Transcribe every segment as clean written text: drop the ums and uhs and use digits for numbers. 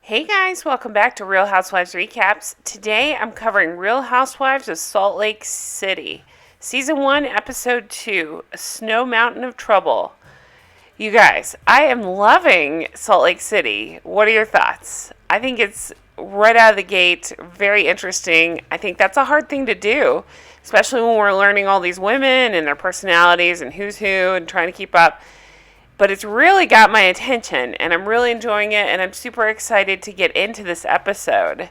Hey guys, welcome back to Real Housewives Recaps. Today I'm covering Real Housewives of Salt Lake City. Season 1, Episode 2, A Snow Mountain of Trouble. You guys, I am loving Salt Lake City. What are your thoughts? I think it's right out of the gate very interesting. I think that's a hard thing to do, especially when we're learning all these women and their personalities and who's who and trying to keep up. But it's really got my attention, and I'm really enjoying it, and I'm super excited to get into this episode.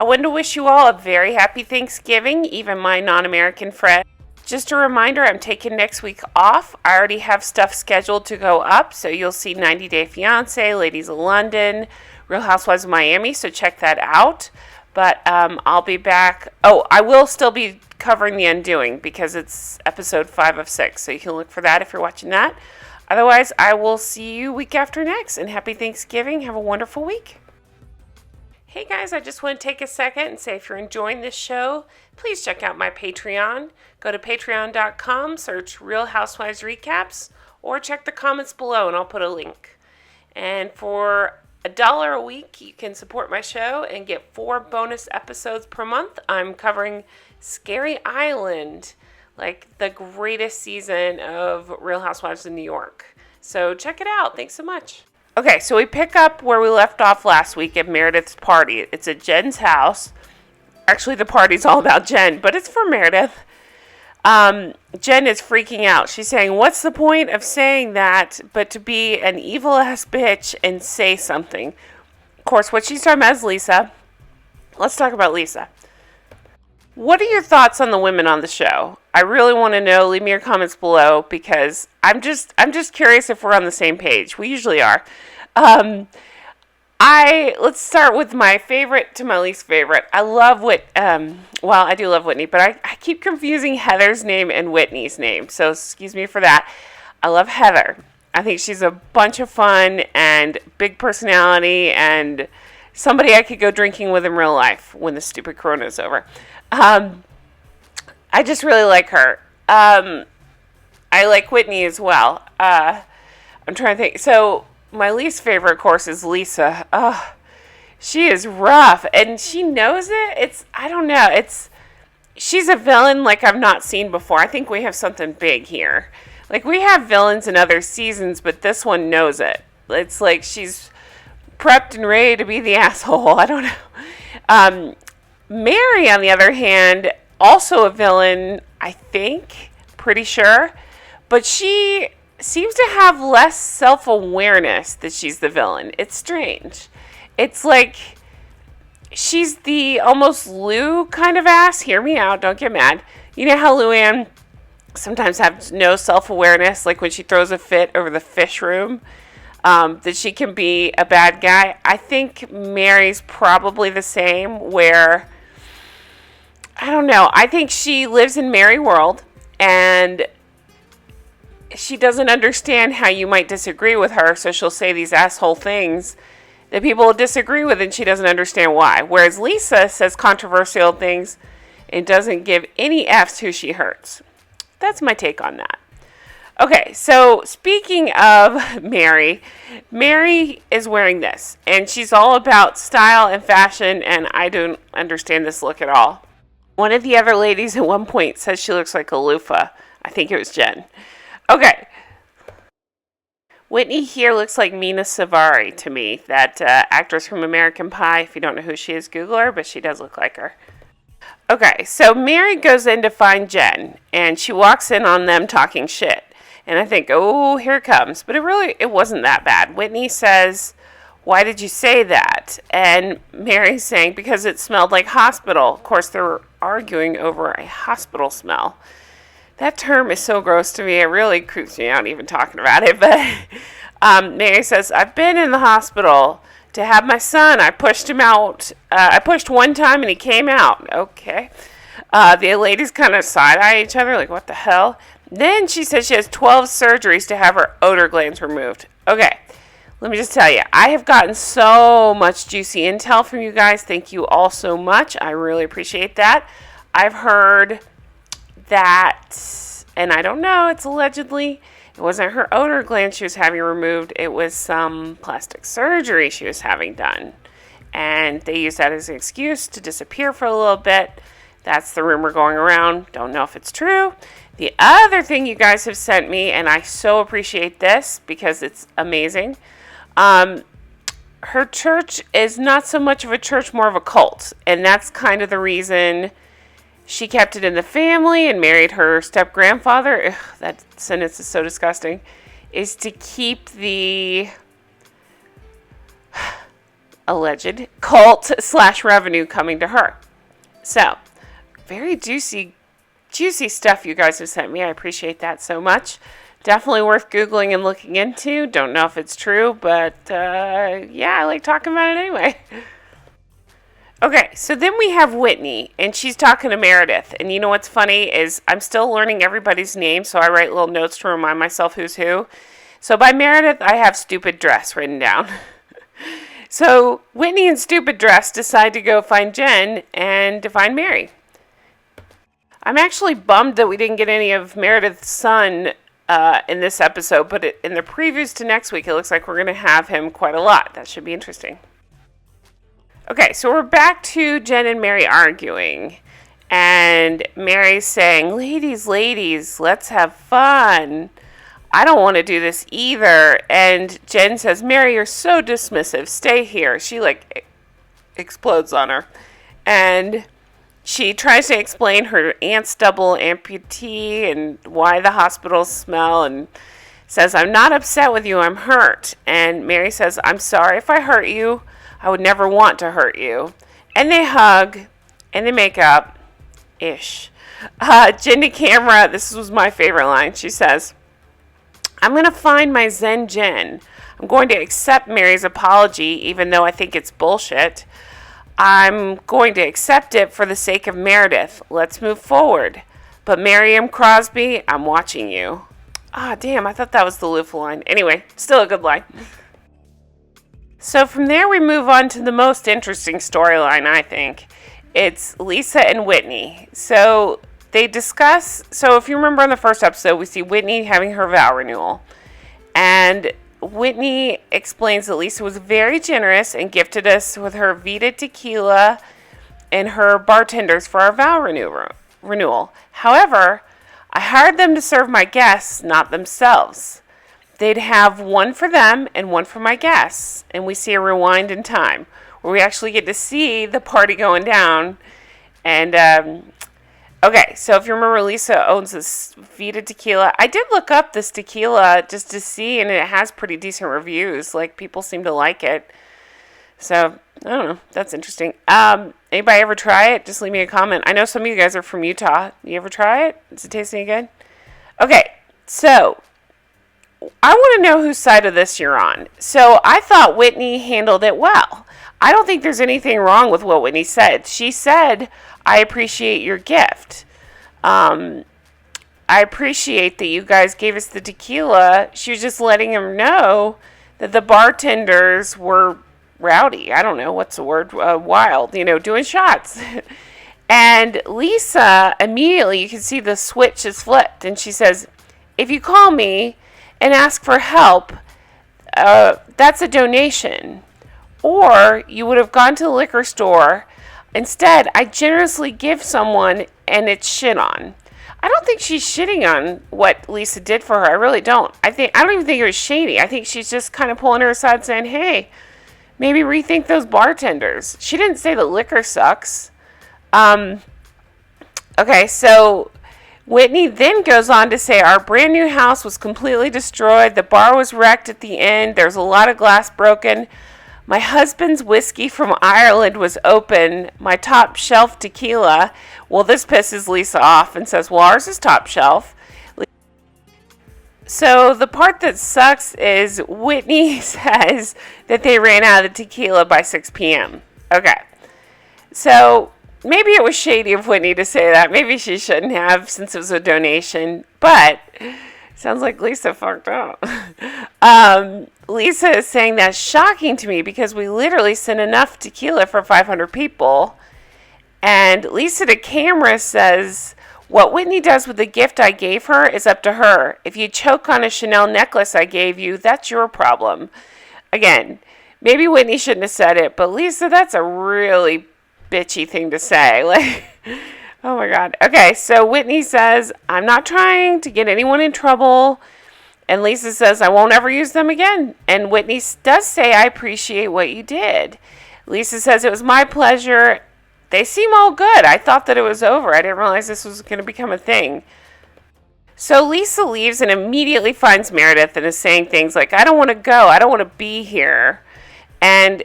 I wanted to wish you all a very happy Thanksgiving, even my non-American friends. Just a reminder, I'm taking next week off. I already have stuff scheduled to go up, so you'll see 90 Day Fiancé, Ladies of London, Real Housewives of Miami, so check that out. But I'll be back. Oh, I will still be covering The Undoing, because it's episode 5 of 6, so you can look for that if you're watching that. Otherwise, I will see you week after next, and happy Thanksgiving. Have a wonderful week. Hey guys, I just want to take a second and say if you're enjoying this show, please check out my Patreon. Go to patreon.com, search Real Housewives Recaps, or check the comments below and I'll put a link. And for $1 a week, you can support my show and get 4 bonus episodes per month. I'm covering Scary Island, like the greatest season of Real Housewives of New York. So check it out. Thanks so much. Okay, so we pick up where we left off last week at Meredith's party. It's at Jen's house. Actually, the party's all about Jen, but it's for Meredith. Jen is freaking out. She's saying, what's the point of saying that but to be an evil-ass bitch and say something? Of course, what she's talking about is Lisa. Let's talk about Lisa. What are your thoughts on the women on the show? I really want to know. Leave me your comments below because I'm just curious if we're on the same page. We usually are. Let's start with my favorite to my least favorite. I love I do love Whitney, but I keep confusing Heather's name and Whitney's name. So excuse me for that. I love Heather. I think she's a bunch of fun and big personality and somebody I could go drinking with in real life when the stupid corona is over. I just really like her. I like Whitney as well. I'm trying to think. So my least favorite, of course, is Lisa. She is rough, and she knows it. I don't know. She's a villain like I've not seen before. I think we have something big here. Like, we have villains in other seasons, but this one knows it. It's like she's prepped and ready to be the asshole. I don't know. Mary, on the other hand, also a villain, I think, pretty sure, but she seems to have less self-awareness that she's the villain. It's strange. It's like she's the almost Lou kind of ass. Hear me out, don't get mad. You know how Luann sometimes has no self-awareness, like when she throws a fit over the fish room, that she can be a bad guy? I think Mary's probably the same, where I don't know. I think she lives in Mary world, and she doesn't understand how you might disagree with her, so she'll say these asshole things that people disagree with, and she doesn't understand why. Whereas Lisa says controversial things and doesn't give any F's who she hurts. That's my take on that. Okay, so speaking of Mary is wearing this, and she's all about style and fashion, and I don't understand this look at all. One of the other ladies at one point says she looks like a loofah. I think it was Jen. Okay. Whitney here looks like Mina Savari to me, that actress from American Pie. If you don't know who she is, Google her, but she does look like her. Okay, so Mary goes in to find Jen, and she walks in on them talking shit. And I think, oh, here it comes. But it wasn't that bad. Whitney says, why did you say that? And Mary's saying, because it smelled like hospital. Of course, they're arguing over a hospital smell. That term is so gross to me. It really creeps me out even talking about it. But Mary says, I've been in the hospital to have my son. I pushed him out. I pushed one time and he came out. Okay. The ladies kind of side-eye each other like, what the hell? Then she says she has 12 surgeries to have her odor glands removed. Okay. Let me just tell you, I have gotten so much juicy intel from you guys. Thank you all so much. I really appreciate that. I've heard that, and I don't know, it's allegedly, it wasn't her odor gland she was having removed. It was some plastic surgery she was having done. and they use that as an excuse to disappear for a little bit. That's the rumor going around. Don't know if it's true. The other thing you guys have sent me, and I so appreciate this because it's amazing. Her church is not so much of a church, more of a cult. And that's kind of the reason she kept it in the family and married her step-grandfather. Ugh, that sentence is so disgusting. Is to keep the alleged cult / revenue coming to her. So, very juicy stuff you guys have sent me. I appreciate that so much. Definitely worth Googling and looking into. Don't know if it's true, but yeah, I like talking about it anyway. Okay, so then we have Whitney, and she's talking to Meredith. And you know what's funny is I'm still learning everybody's name, so I write little notes to remind myself who's who. So by Meredith, I have Stupid Dress written down. So Whitney and Stupid Dress decide to go find Jen and to find Mary. I'm actually bummed that we didn't get any of Meredith's son in this episode, but in the previews to next week, it looks like we're going to have him quite a lot. That should be interesting. Okay, so we're back to Jen and Mary arguing, and Mary's saying, ladies, let's have fun. I don't want to do this either. And Jen says, Mary, you're so dismissive. Stay here. She explodes on her. And she tries to explain her aunt's double amputee and why the hospitals smell, and says, I'm not upset with you, I'm hurt. And Mary says, I'm sorry if I hurt you. I would never want to hurt you. And they hug, and they make up. Ish. Jen to camera, this was my favorite line. She says, I'm going to find my Zen Jen. I'm going to accept Mary's apology, even though I think it's bullshit. I'm going to accept it for the sake of Meredith. Let's move forward. But Miriam Cosby, I'm watching you. Ah, damn, I thought that was the Lufa line. Anyway, still a good line. So from there, we move on to the most interesting storyline, I think. It's Lisa and Whitney. So they discuss, so if you remember in the first episode, we see Whitney having her vow renewal. And Whitney explains that Lisa was very generous and gifted us with her Vita tequila and her bartenders for our vow renewal. However, I hired them to serve my guests, not themselves. They'd have one for them and one for my guests. And we see a rewind in time where we actually get to see the party going down. And, okay, so if you remember, Lisa owns this Vita tequila. I did look up this tequila just to see, and it has pretty decent reviews. Like, people seem to like it. So, I don't know. That's interesting. Anybody ever try it? Just leave me a comment. I know some of you guys are from Utah. You ever try it? Does it taste any good? Okay, so I want to know whose side of this you're on. So, I thought Whitney handled it well. I don't think there's anything wrong with what Whitney said. She said, I appreciate your gift. I appreciate that you guys gave us the tequila. She was just letting him know that the bartenders were rowdy. I don't know, what's the word? Wild, doing shots. And Lisa, immediately, you can see the switch is flipped. And she says, if you call me and ask for help, that's a donation. Or you would have gone to the liquor store. Instead, I generously give someone and it's shit on. I don't think she's shitting on what Lisa did for her. I really don't. I don't even think it was shady. I think she's just kind of pulling her aside saying, hey, maybe rethink those bartenders. She didn't say that liquor sucks. Okay, so Whitney then goes on to say, our brand new house was completely destroyed. The bar was wrecked at the end. There's a lot of glass broken. My husband's whiskey from Ireland was open. My top shelf tequila. Well, this pisses Lisa off and says, well, ours is top shelf. So the part that sucks is Whitney says that they ran out of tequila by 6 p.m. Okay. So maybe it was shady of Whitney to say that. Maybe she shouldn't have since it was a donation. But sounds like Lisa fucked up. Lisa is saying that's shocking to me because we literally sent enough tequila for 500 people. And Lisa to camera says, what Whitney does with the gift I gave her is up to her. If you choke on a Chanel necklace I gave you, that's your problem. Again, Maybe Whitney shouldn't have said it, but Lisa, that's a really bitchy thing to say. Like, oh my God. Okay, so Whitney says, I'm not trying to get anyone in trouble. And Lisa says, I won't ever use them again. And Whitney does say, I appreciate what you did. Lisa says, it was my pleasure. They seem all good. I thought that it was over. I didn't realize this was going to become a thing. So Lisa leaves and immediately finds Meredith and is saying things like, I don't want to go. I don't want to be here. And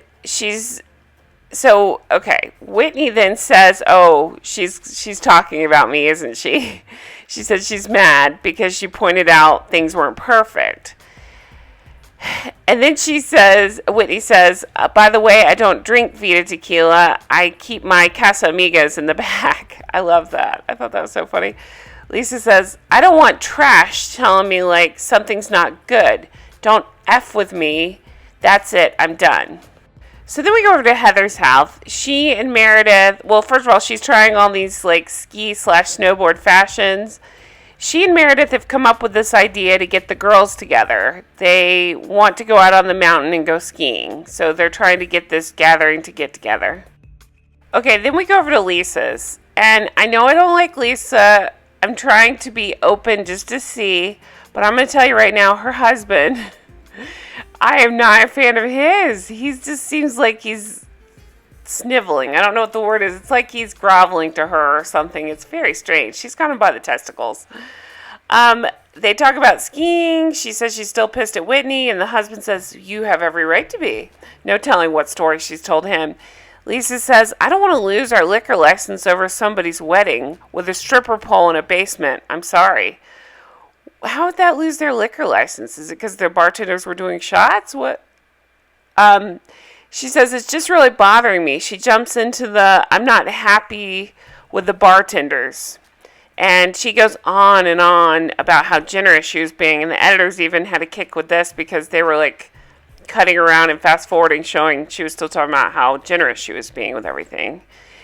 okay. Whitney then says, oh, she's talking about me, isn't she? She says she's mad because she pointed out things weren't perfect. And then Whitney says, by the way, I don't drink Vita tequila. I keep my Casamigos in the back. I love that. I thought that was so funny. Lisa says, I don't want trash telling me like something's not good. Don't F with me. That's it. I'm done. So then we go over to Heather's house. She and Meredith, well, first of all, she's trying all these like ski/snowboard fashions. She and Meredith have come up with this idea to get the girls together. They want to go out on the mountain and go skiing. So they're trying to get this gathering to get together. Okay, then we go over to Lisa's. And I know I don't like Lisa. I'm trying to be open just to see. But I'm going to tell you right now, her husband, I am not a fan of his. He just seems like he's sniveling. I don't know what the word is. It's like he's groveling to her or something. It's very strange. She's kind of by the testicles. They talk about skiing. She says she's still pissed at Whitney, and the husband says, you have every right to be. No telling what story she's told him. Lisa says, I don't want to lose our liquor license over somebody's wedding with a stripper pole in a basement. I'm sorry. How would that lose their liquor license? Is it because their bartenders were doing shots? What? She says, it's just really bothering me. She jumps into I'm not happy with the bartenders. And she goes on and on about how generous she was being. And the editors even had a kick with this because they were like cutting around and fast forwarding, showing she was still talking about how generous she was being with everything.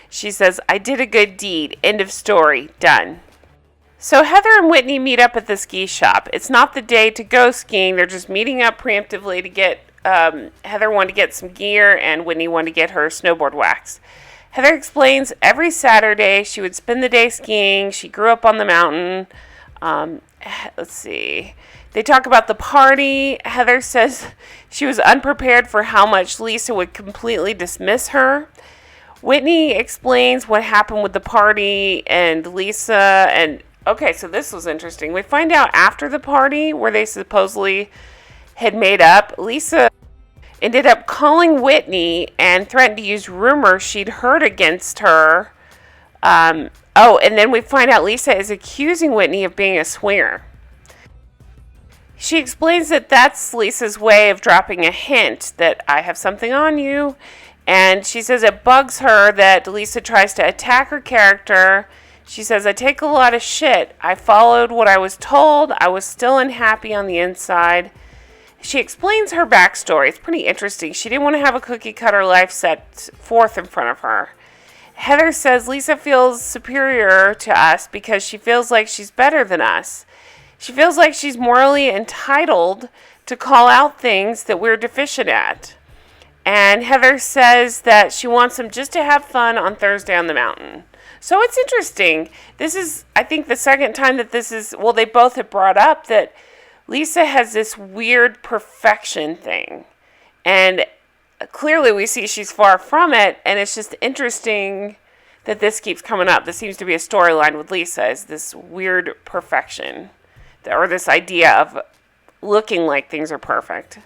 She says, I did a good deed. End of story. Done. So Heather and Whitney meet up at the ski shop. It's not the day to go skiing. They're just meeting up preemptively to get, Heather wanted to get some gear and Whitney wanted to get her snowboard wax. Heather explains every Saturday she would spend the day skiing. She grew up on the mountain. Let's see. They talk about the party. Heather says she was unprepared for how much Lisa would completely dismiss her. Whitney explains what happened with the party and Lisa. And okay, so this was interesting. We find out after the party where they supposedly had made up, Lisa ended up calling Whitney and threatened to use rumors she'd heard against her. And then we find out Lisa is accusing Whitney of being a swinger. She explains that that's Lisa's way of dropping a hint that I have something on you. And she says it bugs her that Lisa tries to attack her character. She says, I take a lot of shit. I followed what I was told. I was still unhappy on the inside. She explains her backstory. It's pretty interesting. She didn't want to have a cookie cutter life set forth in front of her. Heather says Lisa feels superior to us because she feels like she's better than us. She feels like she's morally entitled to call out things that we're deficient at. And Heather says that she wants them just to have fun on Thursday on the mountain. So it's interesting. This is, I think, the second time that they both have brought up that Lisa has this weird perfection thing. And clearly we see she's far from it. And it's just interesting that this keeps coming up. This seems to be a storyline with Lisa, is this weird perfection. Or this idea of looking like things are perfect.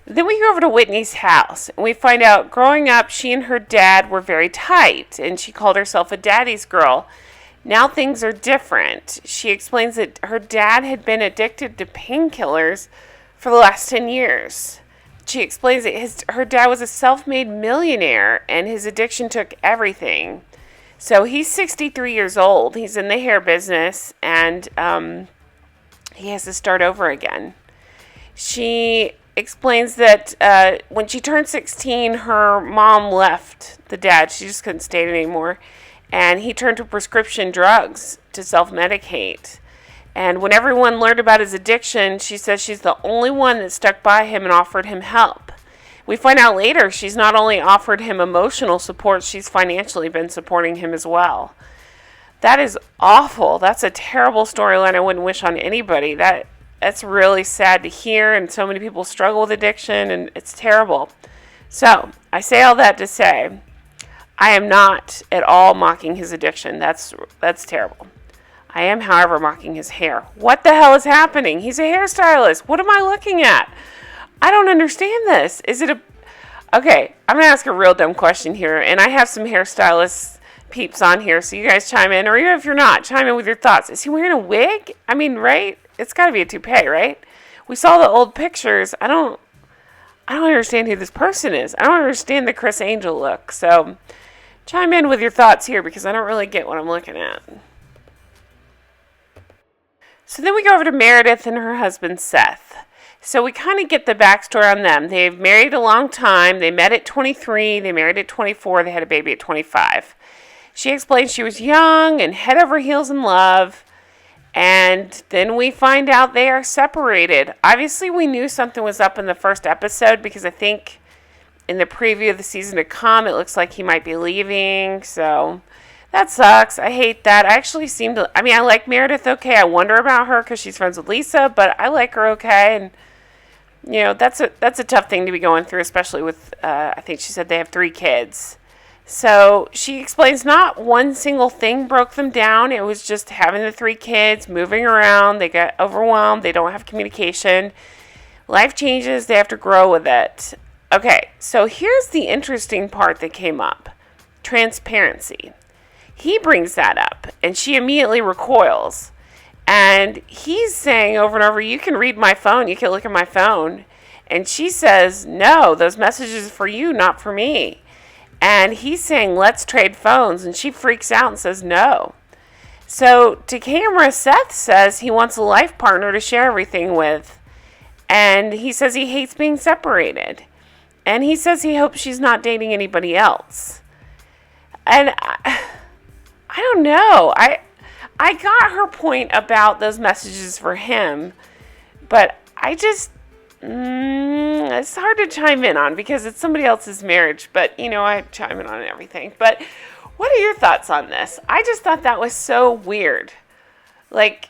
Then we go over to Whitney's house, and we find out growing up, she and her dad were very tight, and she called herself a daddy's girl. Now things are different. She explains that her dad had been addicted to painkillers for the last 10 years. She explains that her dad was a self-made millionaire, and his addiction took everything. So he's 63 years old. He's in the hair business, and he has to start over again. She explains that when she turned 16, her mom left the dad. She just couldn't stay anymore. And he turned to prescription drugs to self-medicate. And when everyone learned about his addiction, she says she's the only one that stuck by him and offered him help. We find out later she's not only offered him emotional support, she's financially been supporting him as well. That is awful. That's a terrible storyline I wouldn't wish on anybody. That's really sad to hear, and so many people struggle with addiction, and it's terrible. So, I say all that to say, I am not at all mocking his addiction. That's terrible. I am, however, mocking his hair. What the hell is happening? He's a hairstylist. What am I looking at? I don't understand this. Is it a... Okay, I'm going to ask a real dumb question here, and I have some hairstylist peeps on here, so you guys chime in, or even if you're not, chime in with your thoughts. Is he wearing a wig? I mean, right? It's got to be a toupee, right? We saw the old pictures. I don't understand who this person is. I don't understand the Chris Angel look, so chime in with your thoughts here, because I don't really get what I'm looking at. So then we go over to Meredith and her husband, Seth. So we kind of get the backstory on them. They've married a long time. They met at 23. They married at 24. They had a baby at 25. She explains she was young and head over heels in love. And then we find out they are separated. Obviously, we knew something was up in the first episode because I think in the preview of the season to come, it looks like he might be leaving. So that sucks. I hate that. I actually I like Meredith okay. I wonder about her because she's friends with Lisa, but I like her okay. And, you know, that's a tough thing to be going through, especially with, I think she said they have 3 kids. So she explains not one single thing broke them down. It was just having the 3 kids, moving around. They got overwhelmed. They don't have communication. Life changes. They have to grow with it. Okay, so here's the interesting part that came up. Transparency. He brings that up, and she immediately recoils. And he's saying over and over, you can read my phone. You can look at my phone. And she says, no, those messages are for you, not for me. And he's saying, let's trade phones. And she freaks out and says, no. So to camera, Seth says he wants a life partner to share everything with. And he says he hates being separated. And he says he hopes she's not dating anybody else. And I don't know. I got her point about those messages for him. But I just... it's hard to chime in on because it's somebody else's marriage, but you know, I chime in on everything. But what are your thoughts on this? I just thought that was so weird. Like,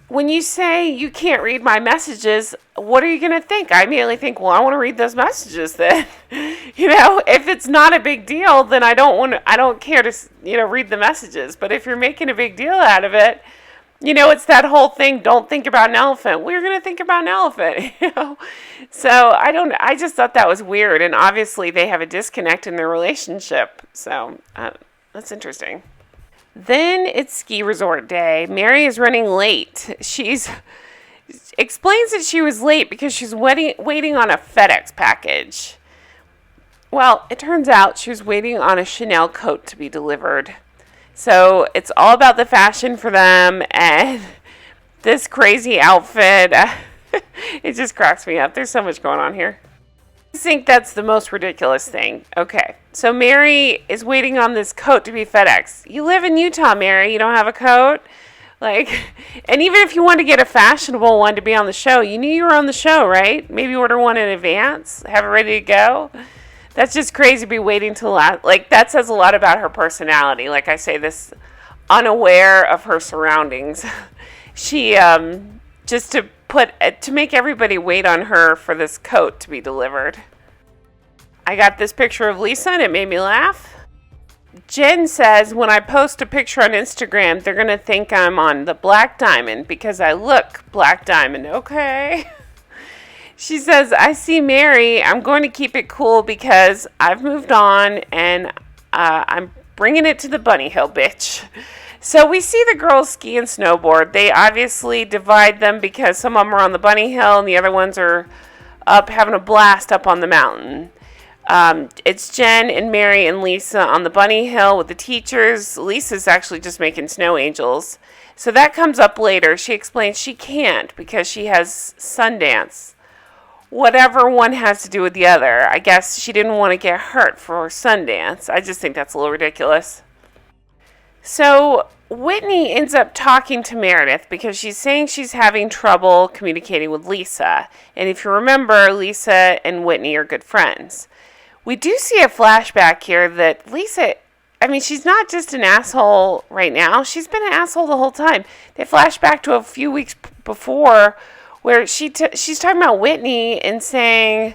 when you say you can't read my messages, what are you going to think? I immediately think, well, I want to read those messages then. You know, if it's not a big deal, then I don't care to, you know, read the messages. But if you're making a big deal out of it, you know, it's that whole thing, don't think about an elephant. We're going to think about an elephant, you know. So, I just thought that was weird. And obviously, they have a disconnect in their relationship. So, that's interesting. Then it's ski resort day. Mary is running late. Explains that she was late because she's waiting on a FedEx package. Well, it turns out she was waiting on a Chanel coat to be delivered. So it's all about the fashion for them, and this crazy outfit, it just cracks me up. There's so much going on here. I think that's the most ridiculous thing. Okay, so Mary is waiting on this coat to be FedEx. You live in Utah, Mary. You don't have a coat? Like, and even if you want to get a fashionable one to be on the show, you knew you were on the show, right? Maybe order one in advance, have it ready to go. That's just crazy to be waiting till last. Like, that says a lot about her personality. Like I say this, unaware of her surroundings. She, just to make everybody wait on her for this coat to be delivered. I got this picture of Lisa and it made me laugh. Jen says, when I post a picture on Instagram, they're going to think I'm on the Black Diamond because I look Black Diamond. Okay. She says, I see Mary. I'm going to keep it cool because I've moved on and I'm bringing it to the bunny hill, bitch. So we see the girls ski and snowboard. They obviously divide them because some of them are on the bunny hill and the other ones are up having a blast up on the mountain. It's Jen and Mary and Lisa on the bunny hill with the teachers. Lisa's actually just making snow angels. So that comes up later. She explains she can't because she has Sundance. Whatever one has to do with the other. I guess she didn't want to get hurt for Sundance. I just think that's a little ridiculous. So Whitney ends up talking to Meredith because she's saying she's having trouble communicating with Lisa. And if you remember, Lisa and Whitney are good friends. We do see a flashback here that Lisa, she's not just an asshole right now. She's been an asshole the whole time. They flash back to a few weeks before where she's talking about Whitney and saying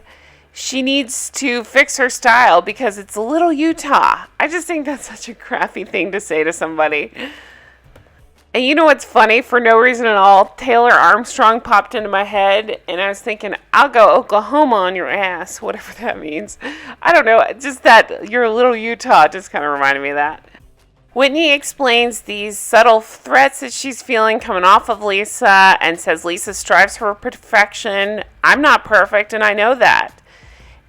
she needs to fix her style because it's a little Utah. I just think that's such a crappy thing to say to somebody. And you know what's funny? For no reason at all, Taylor Armstrong popped into my head, and I was thinking, I'll go Oklahoma on your ass, whatever that means. I don't know, just that you're a little Utah just kind of reminded me of that. Whitney explains these subtle threats that she's feeling coming off of Lisa and says Lisa strives for perfection. I'm not perfect, and I know that.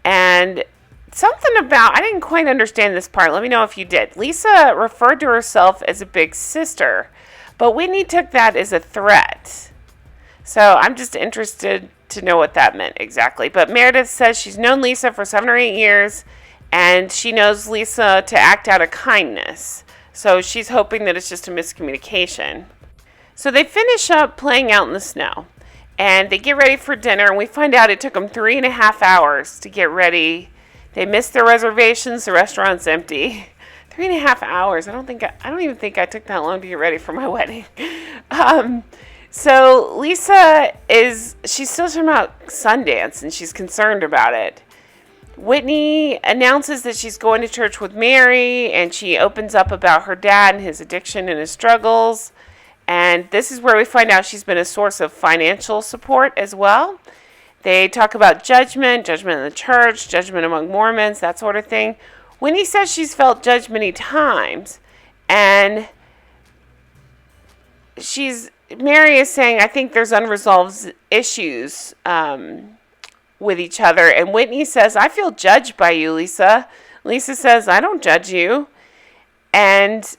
And something about, I didn't quite understand this part. Let me know if you did. Lisa referred to herself as a big sister, but Whitney took that as a threat. So I'm just interested to know what that meant exactly. But Meredith says she's known Lisa for 7 or 8 years, and she knows Lisa to act out of kindness. So she's hoping that it's just a miscommunication. So they finish up playing out in the snow, and they get ready for dinner, and we find out it took them 3.5 hours to get ready. They missed their reservations. The restaurant's empty. 3.5 hours. I don't even think I took that long to get ready for my wedding. So Lisa she's still talking about Sundance, and she's concerned about it. Whitney announces that she's going to church with Mary, and she opens up about her dad and his addiction and his struggles. And this is where we find out she's been a source of financial support as well. They talk about judgment in the church, judgment among Mormons, that sort of thing. Whitney says she's felt judged many times, and Mary is saying, I think there's unresolved issues with each other, and Whitney says, I feel judged by you, Lisa. Lisa says, I don't judge you, and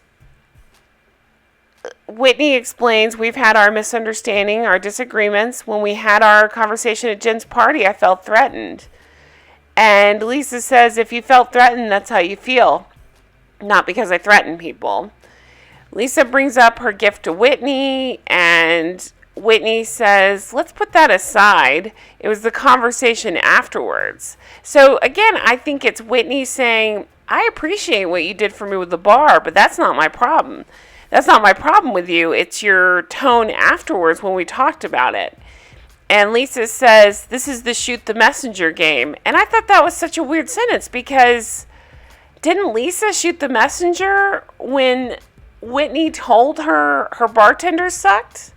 Whitney explains, we've had our misunderstanding, our disagreements. When we had our conversation at Jen's party, I felt threatened. And Lisa says, if you felt threatened, that's how you feel. Not because I threaten people. Lisa brings up her gift to Whitney, and Whitney says, let's put that aside. It was the conversation afterwards. So again, I think it's Whitney saying, I appreciate what you did for me with the bar, but that's not my problem. That's not my problem with you. It's your tone afterwards when we talked about it. And Lisa says, this is the shoot the messenger game. And I thought that was such a weird sentence because didn't Lisa shoot the messenger when Whitney told her bartender sucked?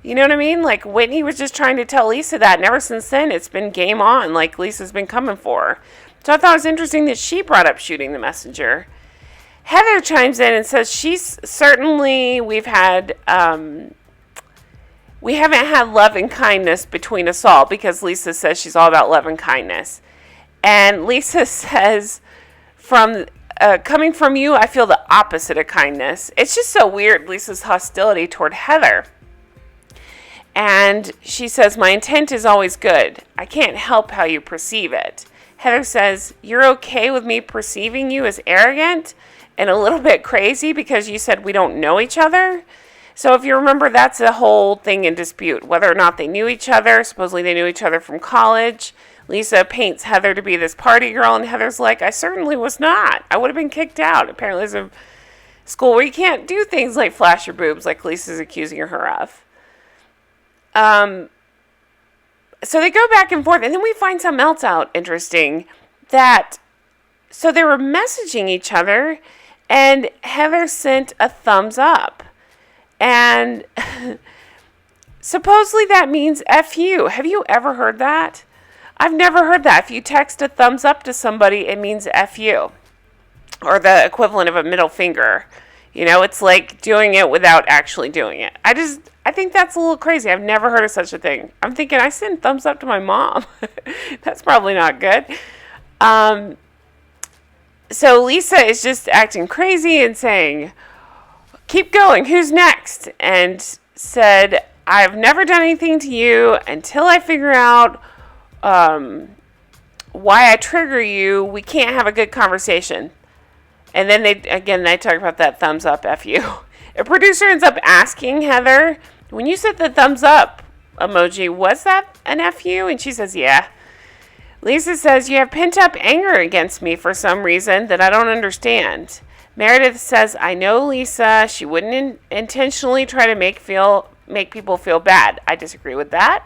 You know what I mean? Like Whitney was just trying to tell Lisa that. And ever since then, it's been game on. Like Lisa's been coming for her. So I thought it was interesting that she brought up shooting the messenger. Heather chimes in and says we haven't had love and kindness between us all because Lisa says she's all about love and kindness. And Lisa says, coming from you, I feel the opposite of kindness. It's just so weird, Lisa's hostility toward Heather. And she says, my intent is always good. I can't help how you perceive it. Heather says, you're okay with me perceiving you as arrogant and a little bit crazy because you said we don't know each other? So if you remember, that's a whole thing in dispute, whether or not they knew each other. Supposedly they knew each other from college. Lisa paints Heather to be this party girl, and Heather's like, I certainly was not. I would have been kicked out. Apparently there's a school where you can't do things like flash your boobs like Lisa's accusing her of. So they go back and forth, and then we find something else out interesting. So they were messaging each other, and Heather sent a thumbs up. And supposedly that means F you. Have you ever heard that? I've never heard that. If you text a thumbs up to somebody, it means F you. Or the equivalent of a middle finger. You know, it's like doing it without actually doing it. I think that's a little crazy. I've never heard of such a thing. I'm thinking I send thumbs up to my mom. That's probably not good. So Lisa is just acting crazy and saying, keep going, who's next? And said, I've never done anything to you until I figure out why I trigger you. We can't have a good conversation. And then they talk about that thumbs up, F you. A producer ends up asking Heather, when you said the thumbs up emoji, was that an FU? And she says, yeah. Lisa says, you have pent up anger against me for some reason that I don't understand. Meredith says, I know Lisa. She wouldn't intentionally try to make people feel bad. I disagree with that.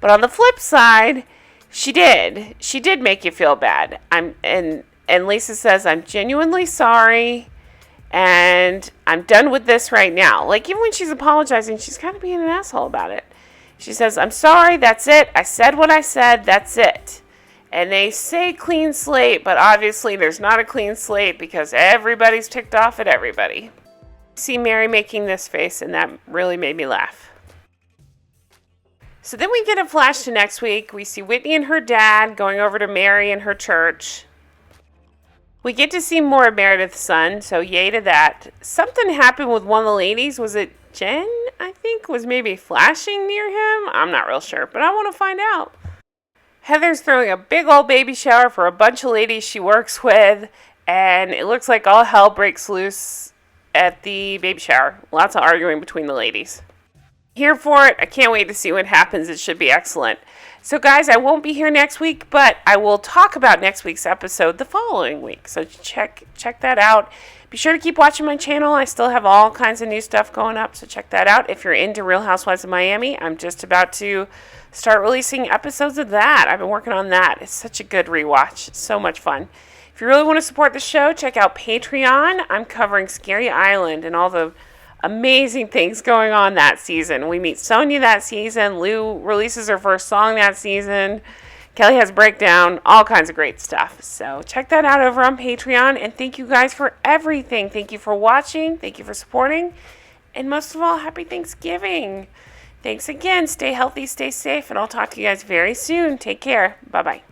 But on the flip side, she did. She did make you feel bad. And Lisa says, I'm genuinely sorry. And I'm done with this right now. Like, even when she's apologizing, she's kind of being an asshole about it. She says, I'm sorry. That's it. I said what I said. That's it. And they say clean slate, but obviously there's not a clean slate because everybody's ticked off at everybody. See Mary making this face, and that really made me laugh. So then we get a flash to next week. We see Whitney and her dad going over to Mary and her church. We get to see more of Meredith's son, so yay to that. Something happened with one of the ladies. Was it Jen, I think, was maybe flashing near him? I'm not real sure, but I want to find out. Heather's throwing a big old baby shower for a bunch of ladies she works with, and it looks like all hell breaks loose at the baby shower. Lots of arguing between the ladies. Here for it. I can't wait to see what happens. It should be excellent. So guys, I won't be here next week, but I will talk about next week's episode the following week. So check that out. Be sure to keep watching my channel. I still have all kinds of new stuff going up, so check that out. If you're into Real Housewives of Miami, I'm just about to start releasing episodes of that. I've been working on that. It's such a good rewatch. So much fun. If you really want to support the show, check out Patreon. I'm covering Scary Island and all the amazing things going on that season. We meet Sonia that season. Lou releases her first song that season. Kelly has a breakdown. All kinds of great stuff. So check that out over on Patreon. And thank you guys for everything. Thank you for watching. Thank you for supporting. And most of all, happy Thanksgiving. Thanks again. Stay healthy, stay safe, and I'll talk to you guys very soon. Take care. Bye-bye.